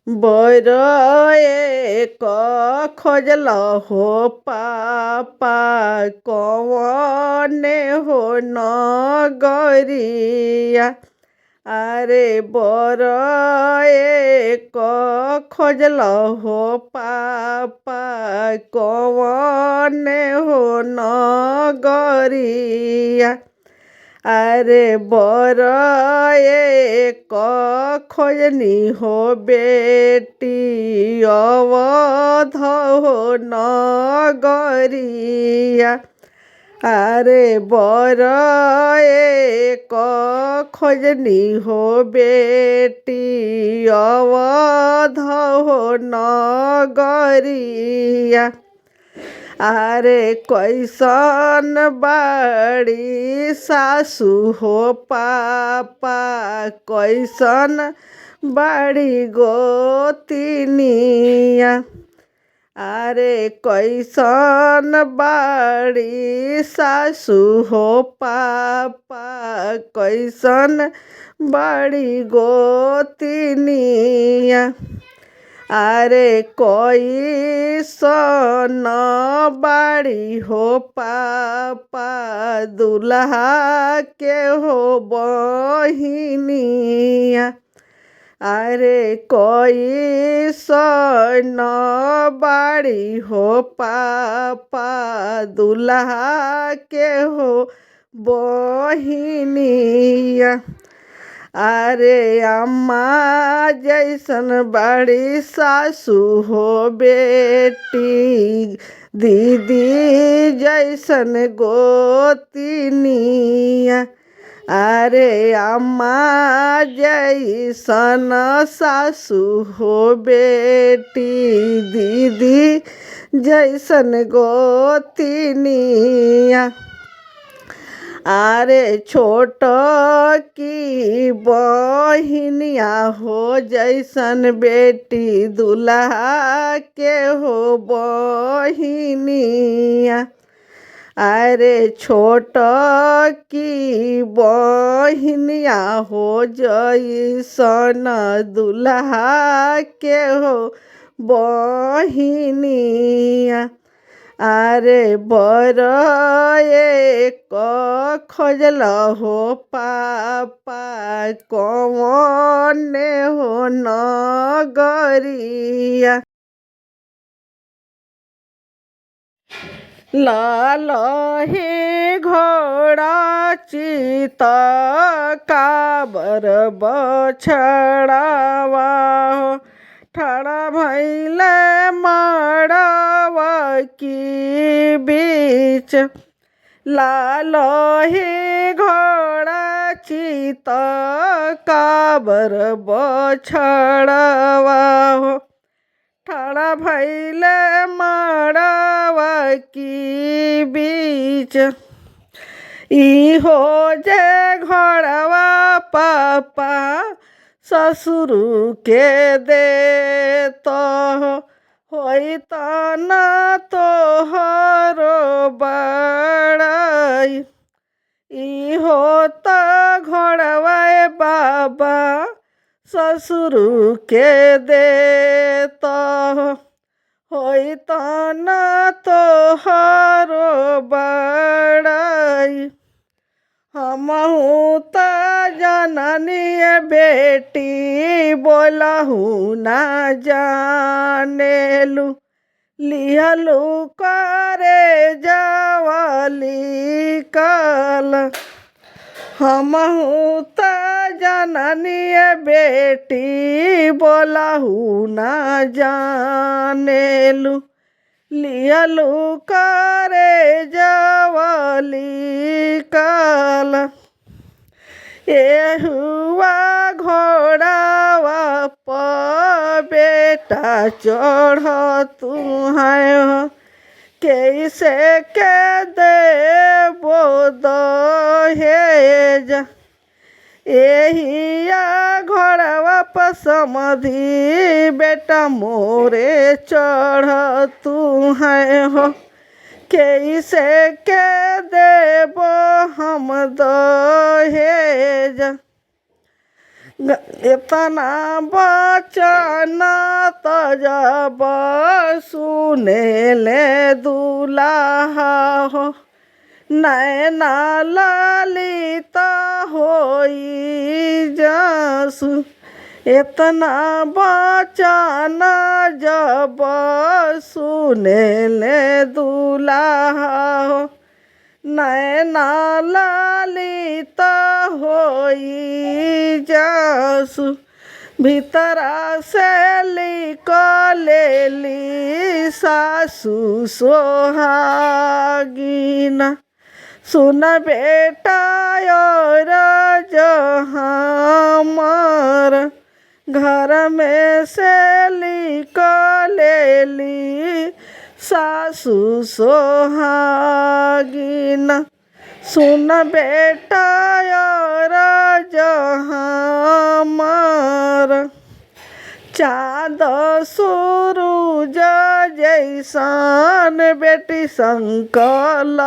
बर एक खोजल हो पापा कौन हो नगरिया। अरे बर एक खोजल हो पापा कौन हो नगरिया। अरे बर एक खोजनी हो बेटी अवध हो नगरिया। अरे बर एक खोजनी हो बेटी अवध हो नगरिया। अरे कैसन बाड़ी सासु हो पापा कैसन बाड़ी गोतिनिया। अरे कैसन बाड़ी सासु हो पापा कैसन बाड़ी गोतिनिया। अरे कैसन बाड़ी हो पापा दुल्हा के हो बहिनिया। अरे कैसन बाड़ी हो पापा दुल्हा के हो बहिनिया। अरे अम्मा जैसन बड़ी सासु हो बेटी दीदी जैसन गोतिनिया। अरे अम्मा जैसन सासु हो बेटी दीदी जैसन गोतिनिया। अरे छोट की बहिनिया हो जैसन बेटी दुल्हा के हो बहिनिया। अरे छोट की बहिनिया हो जैसन दुल्हा के हो बहिनिया। अरे बर एक खोजल हो पापा कौन हो नगरिया। लाल हे घोड़ा चित काबर बछड़ावा हो ठाड़ा भैले मड़वा की बीच। लाल हे घोड़ा चित काबर बछड़ावा हो ठाड़ा भैले मड़वा की बीच। इहो जे घोड़वा पापा ससुर के दे तो होई न तोहरो बड़ाई। इहो त घोड़वा बाबा ससुर के दे तो होई न तोहरो बड़ाई। हमहू त जननी बेटी बोलहू ना जानेलू लिहलू करे जवाली कल। हमहू त जननी बेटी बोलहू ना जानेलू लिहलू करे जवाली कल। एहुआ घोड़ावा प बेटा चढ़ तू है कैसे के देबो दहेज। एहिया घोड़वा पर समधी बेटा मोरे चढ़ तू है हो कैसे के देबो हम दहेज। इतना बचन तजब सुने ले दुल्हा हो, नैना ललित होई जसु। इतना बचन जब सुने ले दुल्हा हो, नैना ललित होई जसु। भीतरा से निकलेली सासु सोहागिना, सुन बेटा और जहाँ घर में से निकलेली सासु सोहागिना, सुन बेटा और जहाँ चाँद सूरज जैसन बेटी संकल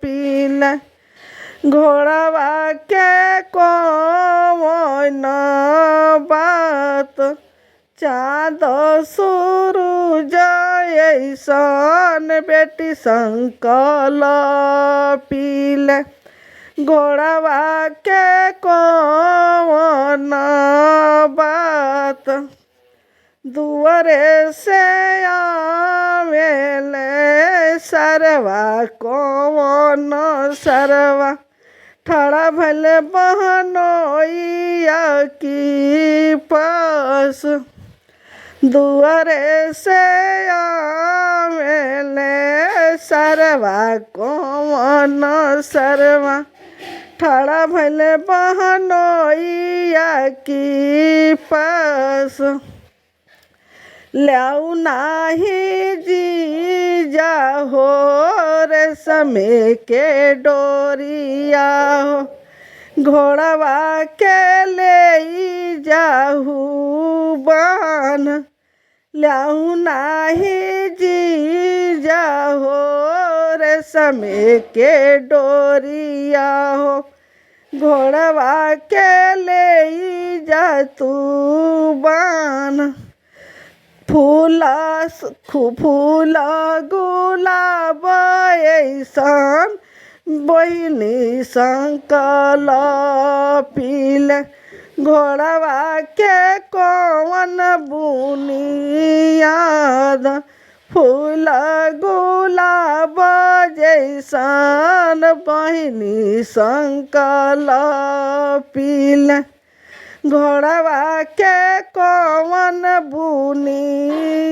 पीले, घोड़वा के कौन बात। चाँद सूरज ऐसन बेटी संकल पीले, घोड़वा के कौन बात। दुआरे से आवेले सरवा कौन सरवा, ठड़ा भले बहनोइया की पास। दुआरे से आवेले सरवा कौन सरवा, ठड़ा भले बहनोइया की पास। ल्याऊ नाही जीजा हो रेशमे के डोरिया हो, घोड़वा के ले जाहू बान। ल्याऊ नाही जीजा हो रेशमे के डोरिया हो, घोड़वा के ले जा तू बान। फूला गुलाब ऐसन बहिनी संकल पीले, घोड़वा के कौन बुनियाद। फूल गुलाब जैसन बहिनी संकल पीले, घोड़वा के कौन बुनियाद।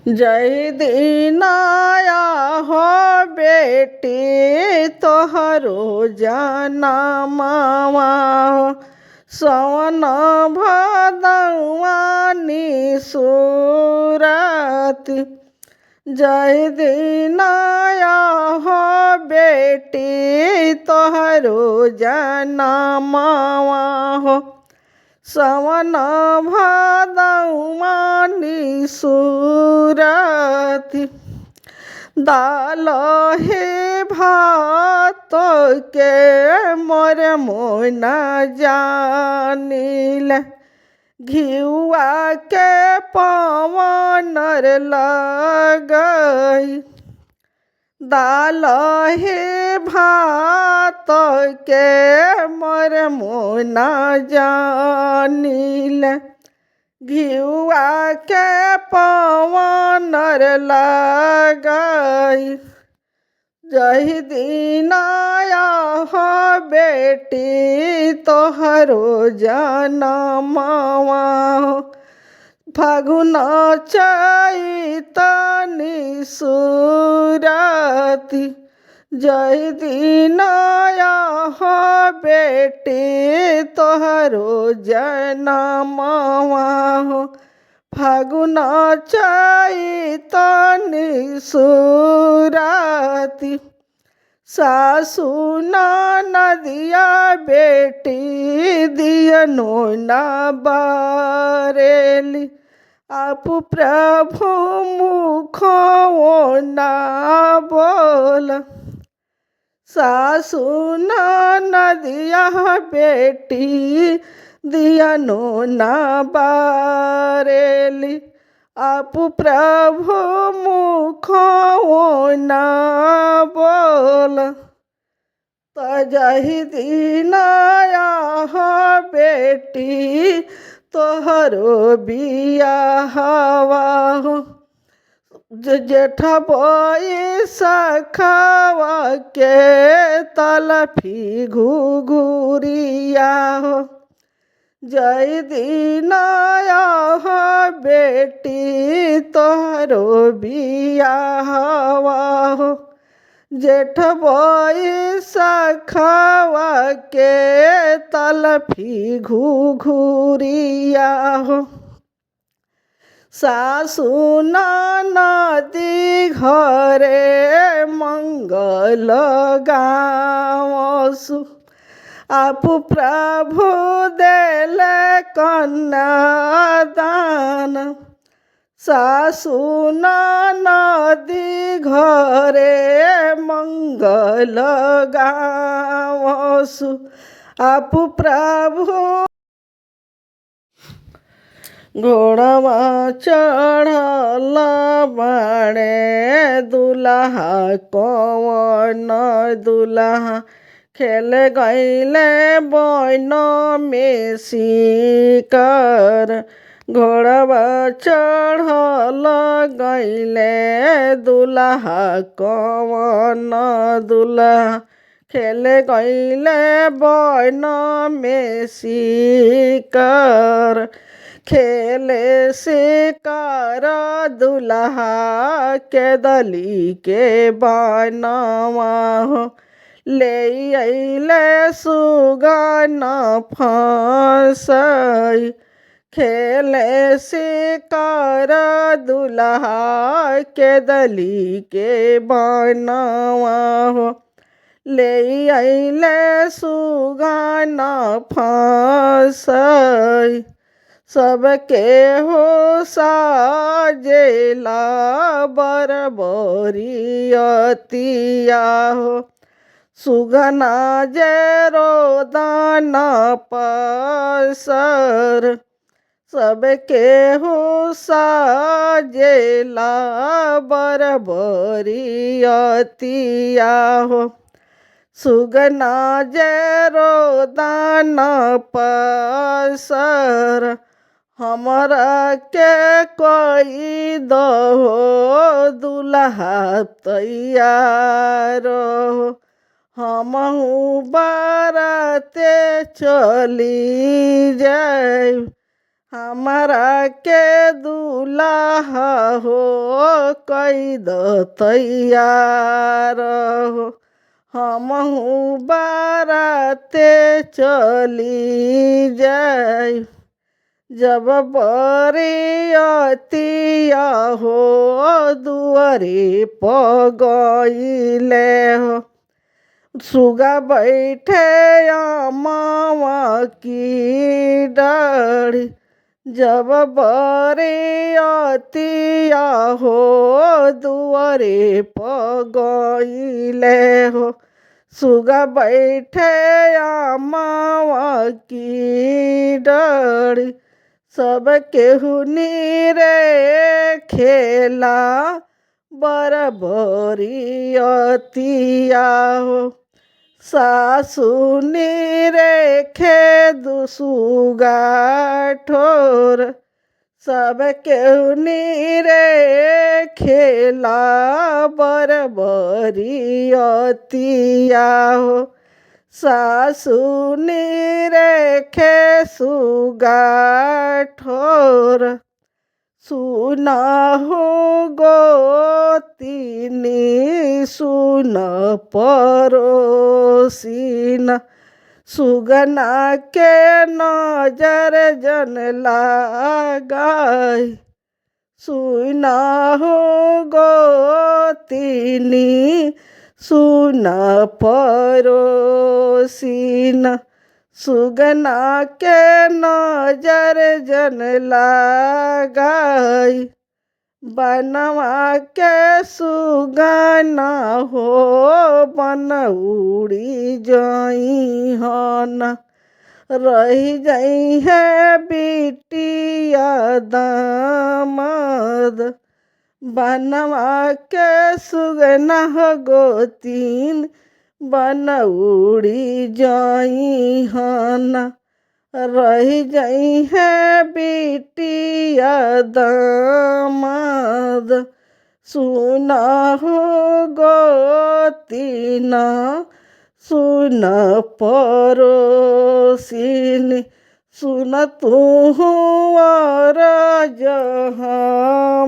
जय दिन आया हो बेटी तोहरो जनमवा हो, सवन भदौआ निसूरत। जय दिन आया हो बेटी तोहरो जनमवा हो, सवन भदौआ निसूरत। दाल हे भात के मोर मोना जानिल, घिउआ के पवनर लगई। दाल हे भात के मोर मोना जानिल, घिउआ के पवनर लगई। जय दिन आया हो बेटी तोहरो जनमवा हो, फागुन चैत निसूरत। जय दिन आया हो बेटी तोहरो जनमवा हो, फागुन चैत निसूरत। सासु नदिया बेटी दियनो न बारेली, आप प्रभु मुखो न बोल। सासू नदिया बेटी दिया नो ना बारेली आपु प्रभु मुख ना बोल तजहि दिन बेटी तोहरो बियाहवा हो जेठ सखावा के तलफी घुघुरिया हो जय दीनाया बेटी तोहरो बियाहवा हो जेठ सखावा के तलफी घुघुरिया हो सासू नदी घरे मंगल गावसु आपु प्रभु देल कन्यादान सासू नदी घरे मंगल गावसु आपु प्रभु घोड़वा चढ़ल बाणे दुल्हा कौन दुल्हा खेल गईले बन में शिकार घोड़वा चढ़ल गईले दुल्हा कौन दुल्हा खेल गईले बन में शिकार खेले शिकार दुल्हा के दली के बनवा हो ले अइले सुगन फंसई खेले शिकार दुल्हा के दली के बनवा हो ले अइले सुगन फंसई सबके हो साजेला बरबरियतिया हो सुगना जे रोदन पसर सबके हो साजेला बरबरियतिया हो सुगना जे रोदन पसर हमरा के कोई दहो दुल्हा तैयार हो हमहू बाराते चली जाए हमरा के दुल्हा हो कोई दो तैयार हो हमहू बाराते चली जाए जब बरियतिया हो दुआरे पगइले हो सुगा बैठे अमावा की डाढ़ी जब बरियतिया हो दुआरे पगइले हो सुगा बैठे अमावा की डाढ़ी सब केहू नीरे खेला बरबरियतिया हो सासू नीरे खे दुसुगा ठोर सब केहू नीरे खेला बरबरियतिया हो सासू नीरे खे सुगा ठोर सुना हो गोतिनी सुन परोसिन सुगना के नजर जन लगाई सुना हो गोतिनी सुन परोसिन सुगना के नजर जन लगाई बनवा के सुगना हो बन उड़ी जाई हन रही जाई है बिटिया दामाद बनवा के सुगना हो गोतीन बन उड़ी जाई हन रही जाई है बिटिया दामाद सुना हो गोतीना सुन परोसिन सुन तू और जहाँ